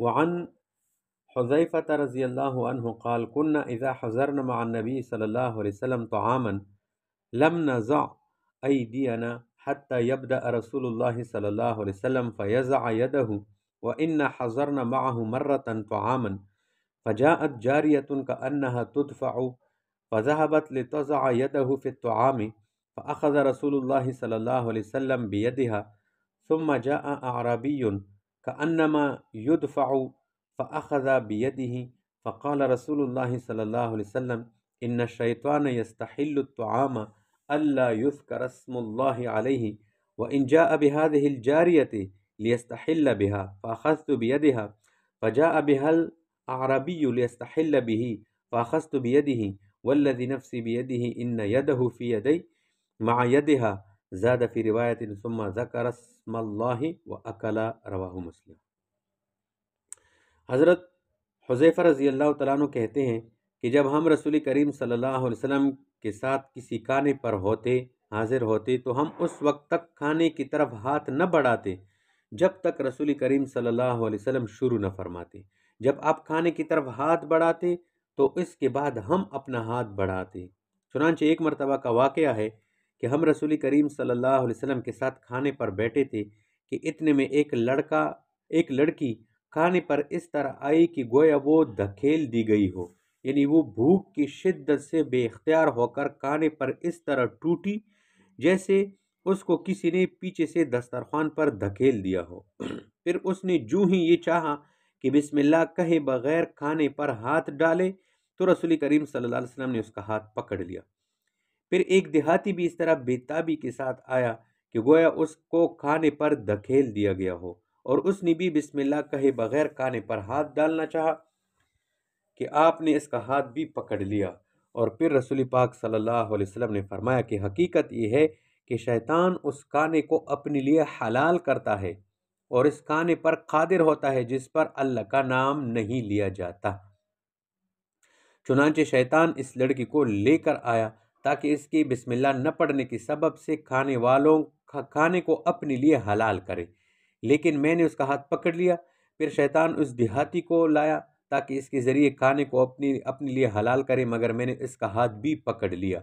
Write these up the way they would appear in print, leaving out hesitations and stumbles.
وعن حذیفة رضی اللہ عنہ قال كنا اذا حضرنا مع النبي صلی اللہ علیہ وسلم طعاما لم نزع ایدینا حتى يبدأ رسول الله صلی اللہ علیہ وسلم فيزع يده وإن حضرنا معه مرة طعاما فجاءت جارية كأنها تدفع فذهبت لتضع يده في الطعام فأخذ رسول الله صلی اللہ علیہ وسلم بيدها ثم جاء أعرابي كأنما يدفع فأخذ بيده فقال رسول الله صلی اللہ علیہ وسلم إن الشيطان يستحل الطعام ألا يذكر اسم الله عليه وإن جاء بهذه الجارية ليستحل بها فأخذت بيدها فجاء بها الأعرابي ليستحل به فأخذت بيده والذي نفسي بيده إن يده في يدي مع يدها زاد في رواية ثم ذكر اسم الله وأكل رواه مسلم۔ حضرت حذیفہ رضی اللہ تعالیٰ عنہ کہتے ہیں کہ جب ہم رسول کریم صلی اللہ علیہ وسلم کے ساتھ کسی کھانے پر حاضر ہوتے تو ہم اس وقت تک کھانے کی طرف ہاتھ نہ بڑھاتے جب تک رسول کریم صلی اللہ علیہ وسلم شروع نہ فرماتے۔ جب آپ کھانے کی طرف ہاتھ بڑھاتے تو اس کے بعد ہم اپنا ہاتھ بڑھاتے۔ چنانچہ ایک مرتبہ کا واقعہ ہے کہ ہم رسول کریم صلی اللہ علیہ وسلم کے ساتھ کھانے پر بیٹھے تھے کہ اتنے میں ایک لڑکی کھانے پر اس طرح آئی کہ گویا وہ دھکیل دی گئی ہو، یعنی وہ بھوک کی شدت سے بے اختیار ہو کر کھانے پر اس طرح ٹوٹی جیسے اس کو کسی نے پیچھے سے دسترخوان پر دھکیل دیا ہو۔ پھر اس نے جو ہی یہ چاہا کہ بسم اللہ کہے بغیر کھانے پر ہاتھ ڈالے تو رسول کریم صلی اللہ علیہ وسلم نے اس کا ہاتھ پکڑ لیا۔ پھر ایک دیہاتی بھی اس طرح بے تابی کے ساتھ آیا کہ گویا اس کو کھانے پر دھکیل دیا گیا ہو، اور اس نے بھی بسم اللہ کہے بغیر کھانے پر ہاتھ ڈالنا چاہا کہ آپ نے اس کا ہاتھ بھی پکڑ لیا۔ اور پھر رسول پاک صلی اللہ علیہ وسلم نے فرمایا کہ حقیقت یہ ہے کہ شیطان اس کھانے کو اپنے لیے حلال کرتا ہے اور اس کھانے پر قادر ہوتا ہے جس پر اللہ کا نام نہیں لیا جاتا۔ چنانچہ شیطان اس لڑکی کو لے کر آیا تاکہ اس کی بسم اللہ نہ پڑھنے کے سبب سے کھانے والوں کھانے کو اپنے لیے حلال کرے، لیکن میں نے اس کا ہاتھ پکڑ لیا۔ پھر شیطان اس دیہاتی کو لایا تاکہ اس کے ذریعے کھانے کو اپنے لیے حلال کرے، مگر میں نے اس کا ہاتھ بھی پکڑ لیا۔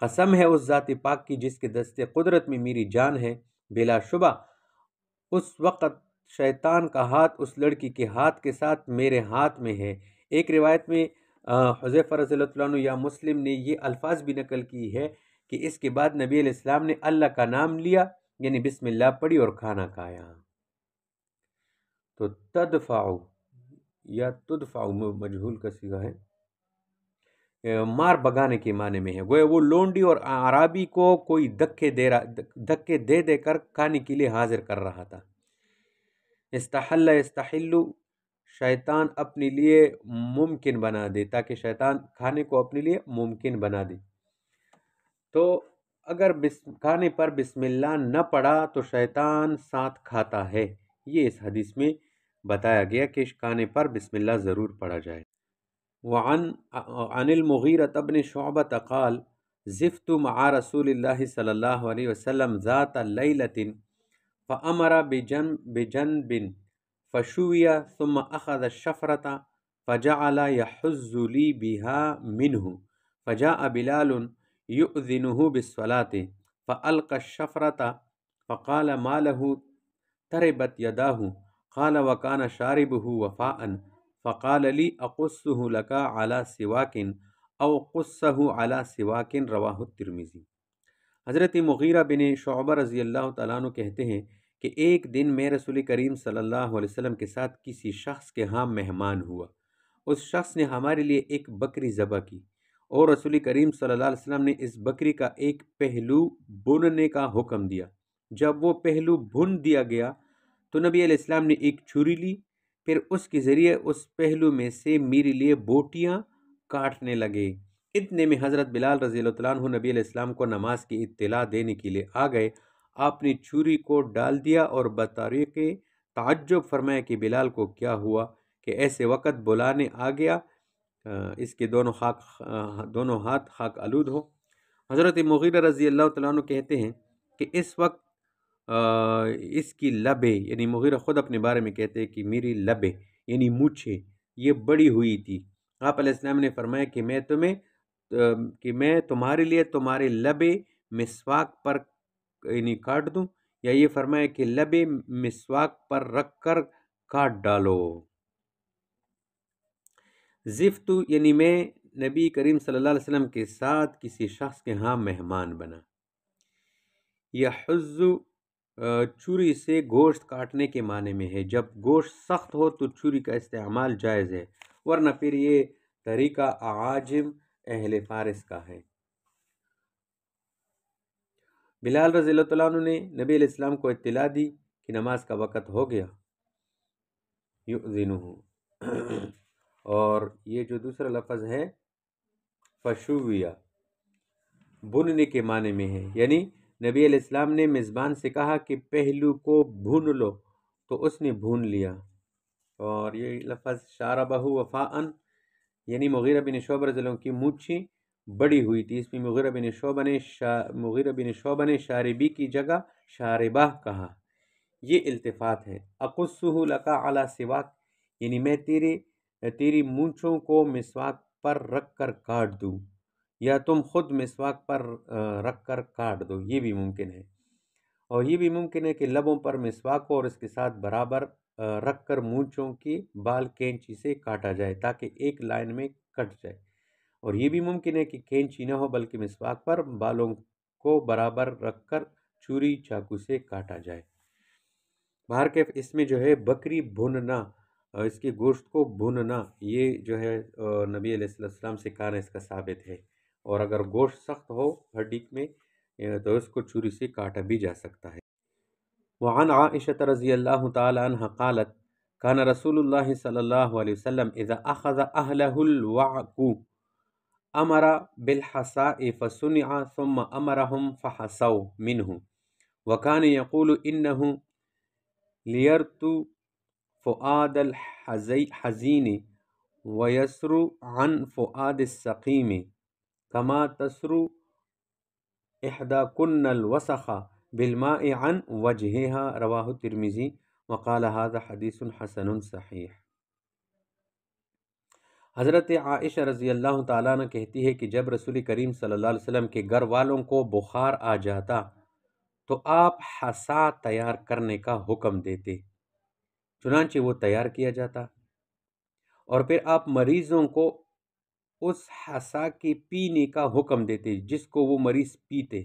قسم ہے اس ذات پاک کی جس کے دست قدرت میں میری جان ہے، بلا شبہ اس وقت شیطان کا ہاتھ اس لڑکی کے ہاتھ کے ساتھ میرے ہاتھ میں ہے۔ ایک روایت میں حذیفہ رضی اللہ عنہ یا مسلم نے یہ الفاظ بھی نقل کی ہے کہ اس کے بعد نبی علیہ السلام نے اللہ کا نام لیا، یعنی بسم اللہ پڑھی اور کھانا کھایا۔ تو تدفع یا تدفع مجہول کا صیغہ ہے، مار بگانے کے معنی میں ہے۔ گویا وہ لونڈی اور اعرابی کو کوئی دھکے دے کر کھانے کے لیے حاضر کر رہا تھا۔ استحل استحل، شیطان اپنے لیے ممکن بنا دے، تاکہ شیطان کھانے کو اپنے لیے ممکن بنا دے۔ تو اگر کھانے پر بسم اللہ نہ پڑا تو شیطان ساتھ کھاتا ہے، یہ اس حدیث میں بتایا گیا کہ کھانے پر بسم اللہ ضرور پڑھا جائے۔ عن المغیرۃ بن شعبۃ قال زفت مع رسول اللہ صلی اللہ علیہ وسلم ذات لیلۃ فامر بجنب فشوی ثم اخذ الشفرۃ فجعل يحز لي بها منه فجاء بلال يؤذنه بالصلاة فألقى الشفرة فقال ما له تربت يداه قال وكان شاربه وفاء فقال لي أقصه لك على سواك أو قصه على سواك رواه الترمذی۔ حضرت مغیرہ بن شعبہ رضی اللہ تعالیٰ عنہ کہتے ہیں کہ ایک دن میں رسول کریم صلی اللہ علیہ وسلم کے ساتھ کسی شخص کے ہاں مہمان ہوا۔ اس شخص نے ہمارے لیے ایک بکری ذبح کی اور رسول کریم صلی اللہ علیہ وسلم نے اس بکری کا ایک پہلو بھوننے کا حکم دیا۔ جب وہ پہلو بھون دیا گیا تو نبی علیہ السلام نے ایک چھری لی، پھر اس کے ذریعے اس پہلو میں سے میرے لیے بوٹیاں کاٹنے لگے۔ اتنے میں حضرت بلال رضی اللہ عنہ نبی علیہ السلام کو نماز کی اطلاع دینے کے لیے آ گئے۔ آپ نے چھری کو ڈال دیا اور بطریق تعجب فرمایا کہ بلال کو کیا ہوا کہ ایسے وقت بلانے آ گیا، اس کے دونوں ہاتھ خاک آلود ہو۔ حضرت مغیرہ رضی اللہ تعالیٰ عنہ کہتے ہیں کہ اس وقت اس کی لبیں، یعنی مغیرہ خود اپنے بارے میں کہتے ہیں کہ میری لبیں، یعنی مونچھیں یہ بڑی ہوئی تھی۔ آپ علیہ السلام نے فرمایا کہ میں تمہارے لیے تمہارے لبے مسواک پر یعنی کاٹ دوں، یا یہ فرمایا کہ لبے مسواک پر رکھ کر کاٹ ڈالو۔ زفت یعنی میں نبی کریم صلی اللہ علیہ وسلم کے ساتھ کسی شخص کے ہاں مہمان بنا۔ یحز چھری سے گوشت کاٹنے کے معنی میں ہے، جب گوشت سخت ہو تو چھری کا استعمال جائز ہے، ورنہ پھر یہ طریقہ اعاجم اہل فارس کا ہے۔ بلال رضی اللہ تعالیٰ عنہ نے نبی علیہ السلام کو اطلاع دی کہ نماز کا وقت ہو گیا، یؤذنہ، اور یہ جو دوسرا لفظ ہے فشویہ، بھوننے کے معنی میں ہے، یعنی نبی علیہ السلام نے میزبان سے کہا کہ پہلو کو بھون لو تو اس نے بھون لیا۔ اور یہ لفظ شاربہ وفاءً، یعنی مغیرہ بن شعبہ رضی اللہ عنہ کی مونچھیں بڑی ہوئی تھی، اس میں مغیرہ بن شعبہ نے شاربی کی جگہ شاربہ کہا، یہ التفات ہے۔ اقصہ لک علی سواک، یعنی میں تیری مونچھوں کو مسواک پر رکھ کر کاٹ دوں، یا تم خود مسواک پر رکھ کر کاٹ دو، یہ بھی ممکن ہے۔ اور یہ بھی ممکن ہے کہ لبوں پر مسواک ہو اور اس کے ساتھ برابر رکھ کر مونچھوں کی بال کینچی سے کاٹا جائے تاکہ ایک لائن میں کٹ جائے، اور یہ بھی ممکن ہے کہ کینچی نہ ہو بلکہ مسواک پر بالوں کو برابر رکھ کر چھری چاقو سے کاٹا جائے۔ بہرکیف اس میں جو ہے بکری بھوننا، اس کے گوشت کو بھوننا، یہ جو ہے نبی علیہ السلام سے کہنا اس کا ثابت ہے، اور اگر گوشت سخت ہو ہڈی میں تو اس کو چھری سے کاٹا بھی جا سکتا ہے۔ وعن عائشہ رضی اللہ تعالی عنہ قالت کان رسول اللہ صلی اللہ علیہ وسلم اذا اخذ اہلہ الوعک امر بالحصاء فصنع ثم امرهم فحصوا منه وكان يقول انه لیرت فؤاد الحزین ویسر عن فؤاد السقیم کما تسر احداکن الوسخ بالماء عن وجهها رواہ الترمذی وقال هذا حدیث حسن صحیح۔ حضرت عائشہ رضی اللہ تعالیٰ عنہ کہتی ہے کہ جب رسول کریم صلی اللہ علیہ وسلم کے گھر والوں کو بخار آ جاتا تو آپ حصا تیار کرنے کا حکم دیتے، چنانچہ وہ تیار کیا جاتا، اور پھر آپ مریضوں کو اس حصا کے پینے کا حکم دیتے جس کو وہ مریض پیتے۔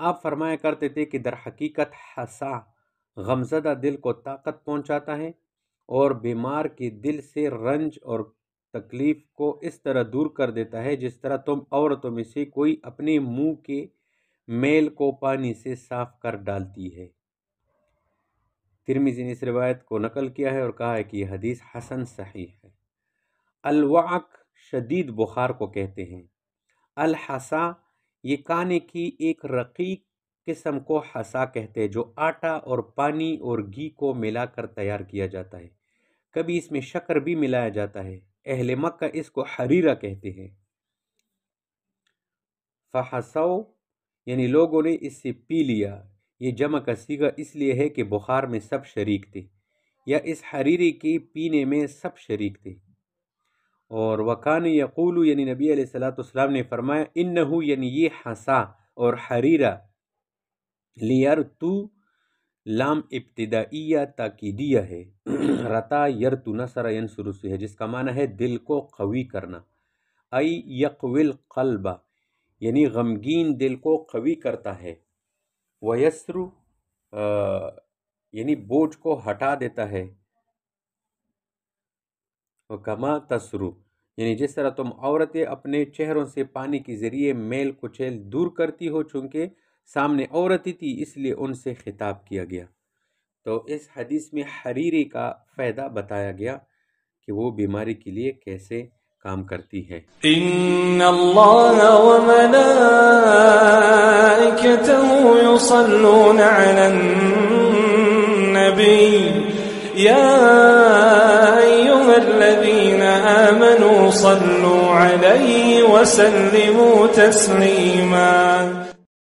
آپ فرمایا کرتے تھے کہ در حقیقت حصا غمزدہ دل کو طاقت پہنچاتا ہے اور بیمار کے دل سے رنج اور تکلیف کو اس طرح دور کر دیتا ہے جس طرح تم عورتوں میں سے کوئی اپنے منہ کے میل کو پانی سے صاف کر ڈالتی ہے۔ ترمذی نے اس روایت کو نقل کیا ہے اور کہا ہے کہ یہ حدیث حسن صحیح ہے۔ الوعک شدید بخار کو کہتے ہیں۔ الحصا یہ کانے کی ایک رقیق قسم کو حصا کہتے ہیں جو آٹا اور پانی اور گھی کو ملا کر تیار کیا جاتا ہے، کبھی اس میں شکر بھی ملایا جاتا ہے۔ اہل مکہ اس کو حریرہ کہتے ہیں۔ فحصوا یعنی لوگوں نے اس سے پی لیا، یہ جمع کا صیغہ اس لیے ہے کہ بخار میں سب شریک تھے، یا اس حریرے کے پینے میں سب شریک تھے۔ اور وکان یقول یعنی نبی علیہ السلام نے فرمایا انہو یعنی یہ حصا اور حریرہ لیرتو لام ابتدائیہ تاکیدیہ ہے، رتا یرتو نصر ینصر سے ہے جس کا معنی ہے دل کو قوی کرنا، ای یقوی القلب یعنی غمگین دل کو قوی کرتا ہے، ویسر یعنی بوجھ کو ہٹا دیتا ہے، وکما تسرو یعنی جس طرح تم عورتیں اپنے چہروں سے پانی کے ذریعے میل کچیل دور کرتی ہو، چونکہ سامنے عورتیں تھی اس لیے ان سے خطاب کیا گیا۔ تو اس حدیث میں حریرے کا فائدہ بتایا گیا کہ وہ بیماری کے لیے کیسے کام کرتی ہے۔ ان اللہ وملائکتہ یصلون علی النبی یا ایہا الذین آمنوا صلوا علیہ وسلموا تسلیما۔